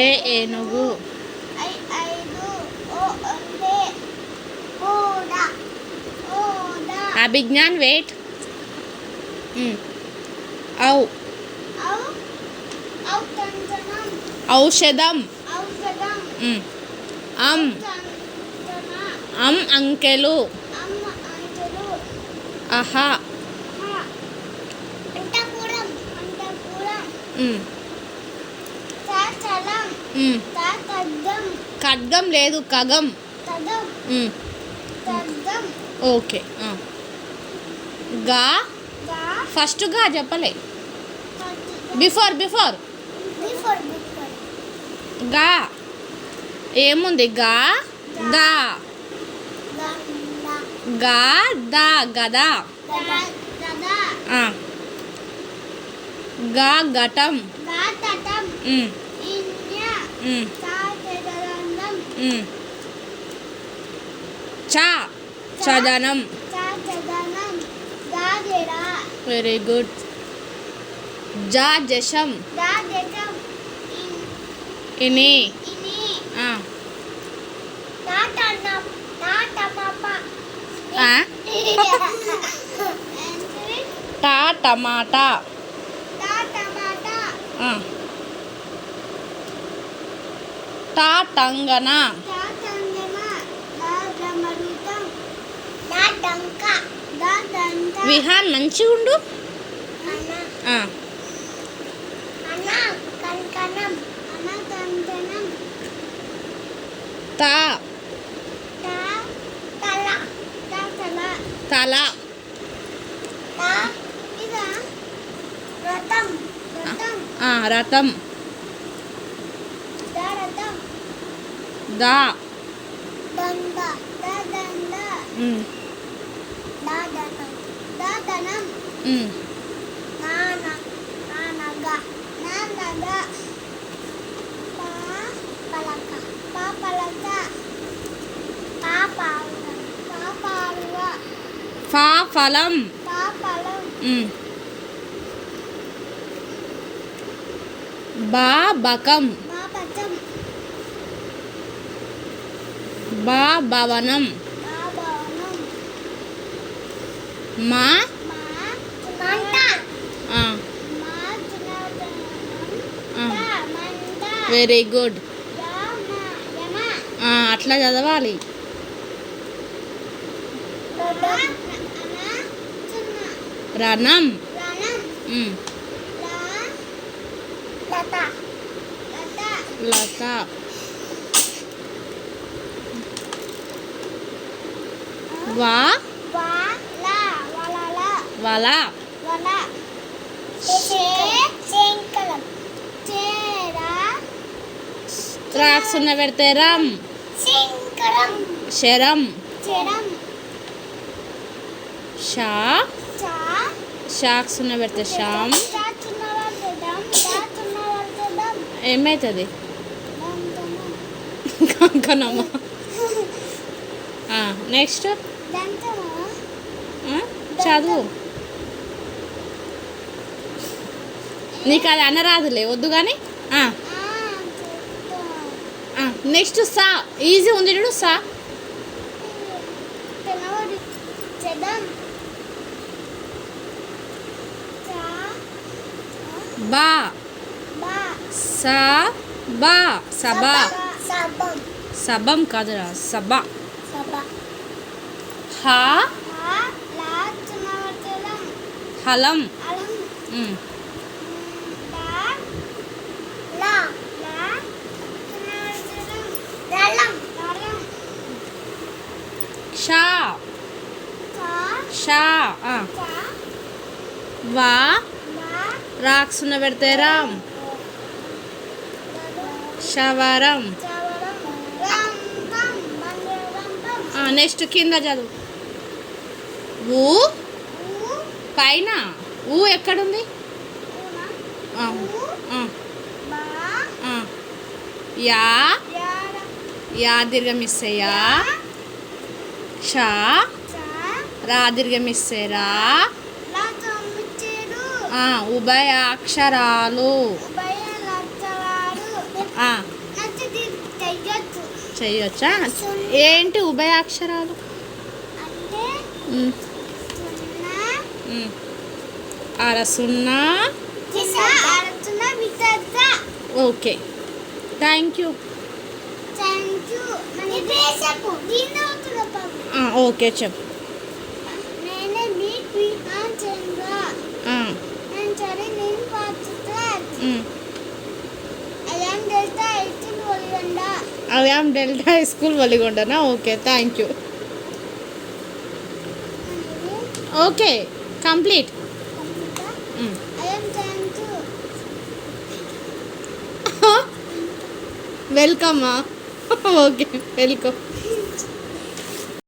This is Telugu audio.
ఏ ఏనుగు. అభిజ్ఞాన్ వెయిట్. ఔ ఔషధం. అంకెలు. అహా. ఖడ్గం లేదు, ఖగం. ఓకే. గా ఫస్ట్ గా చెప్పలే. బిఫోర్ గా ఏముంది? గా దా. గా దా గదా. గా ఘటం. చా చదనం. Very good. జా జశం. ఇని. టా టమాటా. టా టంగన. విహాన్ మంచిగా ఉండు. తా తల. రథం. దా ఫా ఫలం. బా బకం. బా భవనం. మా వెరీ గుడ్. అట్లా చదవాలి. రణం. లత. వా వల. రాక్సున్న పెడితే రం. శరం. షా షాక్సున్న పెడితే షాం. ఏమవుతుంది? కంకణమా. నెక్స్ట్ చదువు. నీకు అది అనరాదులే, వద్దు కానీ. నెక్స్ట్ సా. ఈజీ ఉంది చూడు. సా బా. సా బా సబా. సబం కాదురా, సబా. హా హలం. షా షా. వా రాక్సున్న పెడితే రామ్. శవరం. నెక్స్ట్ కింద చదువు. ఊ పైన. ఊ ఎక్కడుంది? యా యా దీర్ఘమిస్తే యా. షా రా దీర్ఘమిస్తే రా. ఉభయ అక్షరాలు. ఆ, నచ్చది చెయ్యొచ్చు. చెయ్యొచ్చా? ఏంటి ఉభయాక్షరాలు? అంటే ఉమ్, సున్నా ఉమ్. అరసున్నా. ఆడుతున్న వితద్ద. Okay, thank you. Thank you. ఇది చెప్పు. దీన్ని అవుతున్న పాప. ఓకే చెప్పు. నేనే మీ క్వీన్ చంద్ర. ఆ, నేను సరే నేను పాడుతాను. Um. I'm delta eighteen Valigonda. I am delta high school వలిగొండనా? Okay, thank you. Okay, complete. I'm thank you. వెల్కమ్మా. Okay, welcome.